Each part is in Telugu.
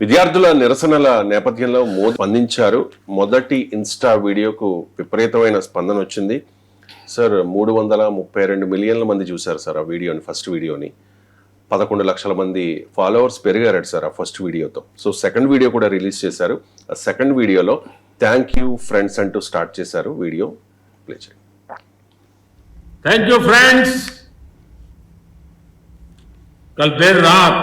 విద్యార్థుల నిరసనల నేపథ్యంలో మోదీ స్పందించారు. మొదటి ఇన్స్టా వీడియోకు విపరీతమైన స్పందన వచ్చింది. సార్ 332 మిలియన్ల మంది చూశారు సార్ ఆ వీడియోని, ఫస్ట్ వీడియోని. 11 లక్షల మంది ఫాలోవర్స్ పెరిగారట సార్ ఆ ఫస్ట్ వీడియోతో. సో సెకండ్ వీడియో కూడా రిలీజ్ చేశారు. ఆ సెకండ్ వీడియోలో థ్యాంక్ యూ ఫ్రెండ్స్ అంటూ స్టార్ట్ చేశారు. వీడియో ప్లే చేయండి. Thank you friends. कल देर रात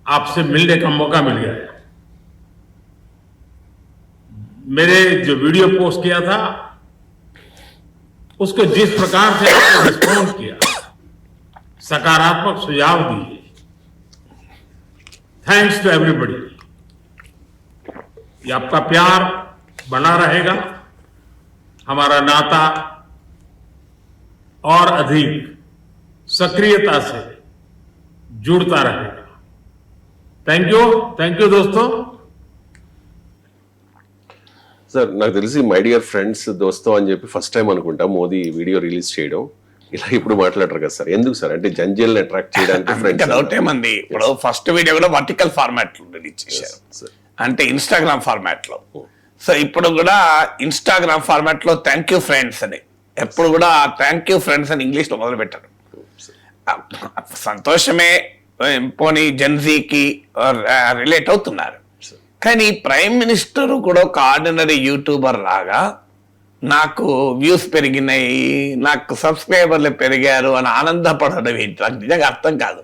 आपसे मिलने का मौका मिल गया है। मेरे जो वीडियो पोस्ट किया था उसको जिस प्रकार से आपने रिस्पॉन्ड किया, सकारात्मक सुझाव दिए, थैंक्स टू एवरीबॉडी। ये आपका प्यार बना रहेगा, हमारा नाता और अधिक सक्रियता से जुड़ता रहेगा। थैंक यू दोस्तों। సార్ నాకు తెలిసి మై డియర్ ఫ్రెండ్స్ దోస్తో అని చెప్పి ఫస్ట్ టైం అనుకుంటా మోదీ వీడియో రిలీజ్ చేయడం. ఇలా ఇప్పుడు మాట్లాడరు కదా సార్, ఎందుకు సార్? అంటే జంజీల్ని అట్రాక్ట్ చేయడానికి ఫ్రెండ్స్. డౌట్ ఏమంది, ఇప్పుడు ఫస్ట్ వీడియో కూడా వర్టికల్ ఫార్మాట్ లో రిలీజ్ చేశారు, అంటే ఇన్స్టాగ్రామ్ ఫార్మాట్ లో. సో ఇప్పుడు కూడా ఇన్స్టాగ్రామ్ ఫార్మాట్ లో థ్యాంక్ యూ ఫ్రెండ్స్ అని, ఎప్పుడు కూడా థ్యాంక్ యూ ఫ్రెండ్స్ అని ఇంగ్లీష్ లో మొదలు పెట్టారు. సంతోషమే, పోనీ జెన్జీకి రిలేట్ అవుతున్నారు. కానీ ప్రైమ్ మినిస్టర్ కూడా ఒక ఆర్డినరీ యూట్యూబర్ లాగా నాకు వ్యూస్ పెరిగినాయి, నాకు సబ్స్క్రైబర్లు పెరిగారు అని ఆనందపడడం ఏంటి నాకు నిజంగా అర్థం కాదు.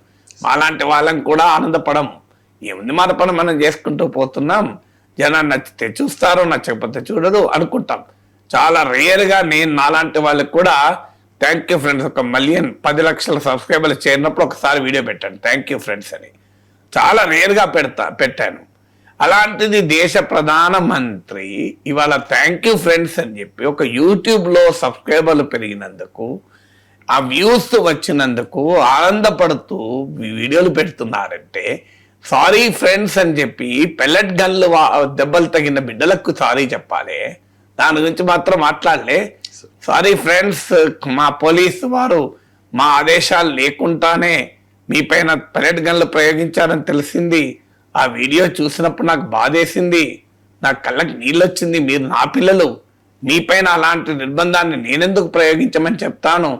అలాంటి వాళ్ళని కూడా ఆనందపడం ఏముంది, మన పని మనం చేసుకుంటూ పోతున్నాం. జనాన్ని నచ్చితే చూస్తారు, నచ్చకపోతే చూడరు అనుకుంటాం. చాలా రేర్గా నేను నాలాంటి వాళ్ళకి కూడా థ్యాంక్ యూ ఫ్రెండ్స్, 1 మిలియన్ 10 లక్షల సబ్స్క్రైబర్లు చేరినప్పుడు ఒకసారి వీడియో పెట్టాను థ్యాంక్ యూ ఫ్రెండ్స్ అని. చాలా రేర్గా పెట్టాను. అలాంటిది దేశ ప్రధానమంత్రి ఇవాళ థ్యాంక్ యూ ఫ్రెండ్స్ అని చెప్పి ఒక యూట్యూబ్లో సబ్స్క్రైబర్లు పెరిగినందుకు, ఆ వ్యూస్ వచ్చినందుకు ఆనందపడుతూ వీడియోలు పెడుతున్నారంటే, సారీ ఫ్రెండ్స్ అని చెప్పి పెల్లెట్ గన్లు దెబ్బలు తగిన బిడ్డలకు సారీ చెప్పాలి, దాని గురించి మాత్రం మాట్లాడలే. సారీ ఫ్రెండ్స్, మా పోలీసు వారు మా ఆదేశాలు లేకుండానే మీ పైన పెల్లెట్ గన్లు ప్రయోగించారని తెలిసింది. ఆ వీడియో చూసినప్పుడు నాకు బాధేసింది, నాకు కళ్ళకి నీళ్ళు వచ్చింది. మీరు నా పిల్లలు, మీపైన అలాంటి నిర్బంధాన్ని నేనెందుకు ప్రయోగించమని చెప్తాను.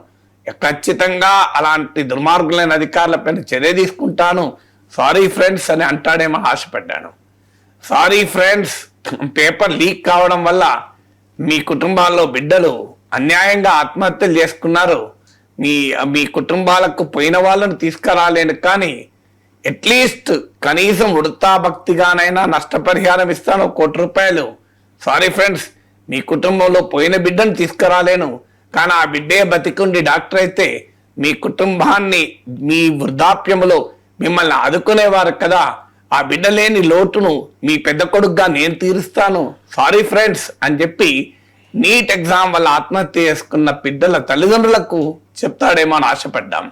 ఖచ్చితంగా అలాంటి దుర్మార్గులైన అధికారులపైన చర్య తీసుకుంటాను. సారీ ఫ్రెండ్స్ అని అంటాడేమో ఆశపడ్డాను. సారీ ఫ్రెండ్స్, పేపర్ లీక్ కావడం వల్ల మీ కుటుంబాల్లో బిడ్డలు అన్యాయంగా ఆత్మహత్యలు చేసుకున్నారు. మీ కుటుంబాలకు పోయిన వాళ్ళను తీసుకురాలేను, కానీ అట్లీస్ట్ కనీసం ఉడతా భక్తిగానైనా నష్టపరిహారం ఇస్తాను, 1 కోటి రూపాయలు. సారీ ఫ్రెండ్స్, మీ కుటుంబంలో పోయిన బిడ్డను తీసుకురాలేను, కానీ ఆ బిడ్డే బతికుండి డాక్టర్ అయితే మీ కుటుంబాన్ని మీ వృద్ధాప్యంలో మిమ్మల్ని ఆదుకునేవారు కదా, ఆ బిడ్డ లేని లోటును మీ పెద్ద కొడుకుగా నేను తీరుస్తాను. సారీ ఫ్రెండ్స్ అని చెప్పి నీట్ ఎగ్జామ్ వల్ల ఆత్మహత్య చేసుకున్న బిడ్డల తల్లిదండ్రులకు చెప్తాడేమో అని ఆశపడ్డాం.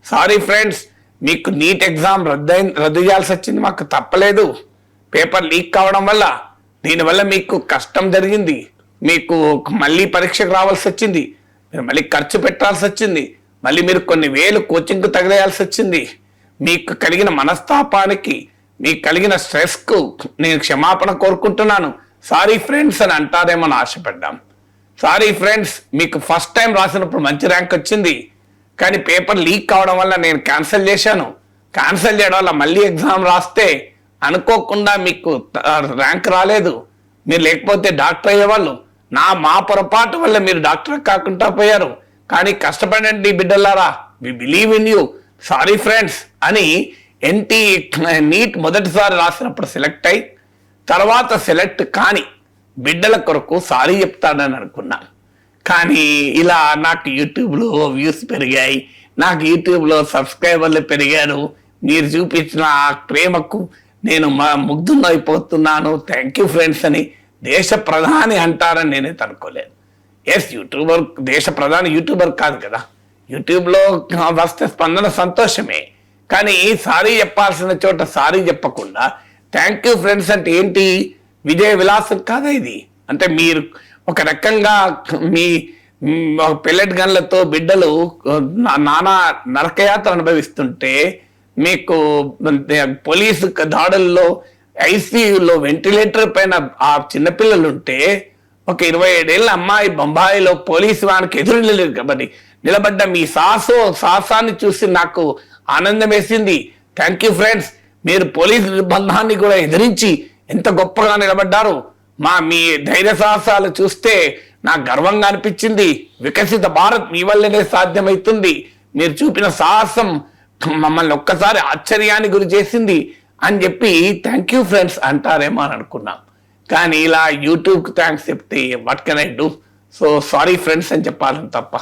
సారీ ఫ్రెండ్స్, మీకు నీట్ ఎగ్జామ్ రద్దు చేయాల్సి వచ్చింది, మాకు తప్పలేదు. పేపర్ లీక్ కావడం వల్ల దీనివల్ల మీకు కష్టం జరిగింది, మీకు మళ్ళీ పరీక్షకు రావాల్సి వచ్చింది, మీరు మళ్ళీ ఖర్చు పెట్టాల్సి వచ్చింది, మళ్ళీ మీరు కొన్ని వేలు కోచింగ్కు తగిలేయాల్సి వచ్చింది. మీకు కలిగిన మనస్తాపానికి, మీకు కలిగిన స్ట్రెస్కు నేను క్షమాపణ కోరుకుంటున్నాను. సారీ ఫ్రెండ్స్ అని అంటారేమో అని ఆశపడ్డాం. సారీ ఫ్రెండ్స్, మీకు ఫస్ట్ టైం రాసినప్పుడు మంచి ర్యాంక్ వచ్చింది, కానీ పేపర్ లీక్ కావడం వల్ల నేను క్యాన్సిల్ చేశాను. క్యాన్సిల్ చేయడం వల్ల మళ్ళీ ఎగ్జామ్ రాస్తే అనుకోకుండా మీకు ర్యాంక్ రాలేదు, మీరు లేకపోతే డాక్టర్ అయ్యేవాళ్ళు. మా పొరపాటు వల్ల మీరు డాక్టర్ కాకుండా పోయారు, కానీ కష్టపడండి బిడ్డలారా, we believe in you. Sorry friends అని నీట్ మొదటిసారి రాసినప్పుడు సెలెక్ట్ అయ్యి తర్వాత సెలెక్ట్ కాని బిడ్డల కొరకు సారీ చెప్తాడని అనుకున్నా. కానీ ఇలా నాకు యూట్యూబ్లో వ్యూస్ పెరిగాయి, నాకు యూట్యూబ్లో సబ్స్క్రైబర్లు పెరిగారు, మీరు చూపించిన ఆ ప్రేమకు నేను ముగ్ధునైపోతున్నాను. థ్యాంక్ యూ ఫ్రెండ్స్ అని దేశ ప్రధాని అంటారని నేనైతే అనుకోలేదు. యూట్యూబర్ దేశ ప్రధాని యూట్యూబర్ కాదు కదా, యూట్యూబ్లో వస్తే స్పందన సంతోషమే, కానీ సారీ చెప్పాల్సిన చోట సారీ చెప్పకుండా థ్యాంక్ యూ ఫ్రెండ్స్ అంటే ఏంటి? విజయ విలాసం కాదా ఇది? అంటే మీరు ఒక రకంగా మీ పెల్లెట్ గన్లతో బిడ్డలు నానా నరకయాత్ర అనుభవిస్తుంటే మీకు పోలీసు దాడుల్లో ఐసీయూలో వెంటిలేటర్ పైన ఆ చిన్నపిల్లలు ఉంటే ఒక 27 ఏళ్ళ అమ్మాయి బొంబాయిలో పోలీసు వానికి ఎదురు నిలబడ్డ మీ సాహసాన్ని చూసి నాకు ఆనందం వేసింది. Thank you friends. మీరు పోలీసు నిర్బంధాన్ని కూడా ఎదిరించి ఎంత గొప్పగా నిలబడ్డారు. మీ ధైర్య సాహసాలు చూస్తే నాకు గర్వంగా అనిపించింది. వికసిత భారత్ మీ వల్లనే సాధ్యమవుతుంది. మీరు చూపిన సాహసం మమ్మల్ని ఒక్కసారి ఆశ్చర్యానికి గురి చేసింది అని చెప్పి థ్యాంక్ యూ ఫ్రెండ్స్ అంటారేమో అని అనుకున్నాం. కానీ ఇలా యూట్యూబ్కి థ్యాంక్స్ చెప్తే what can I do? So sorry friends అని చెప్పాలని తప్ప.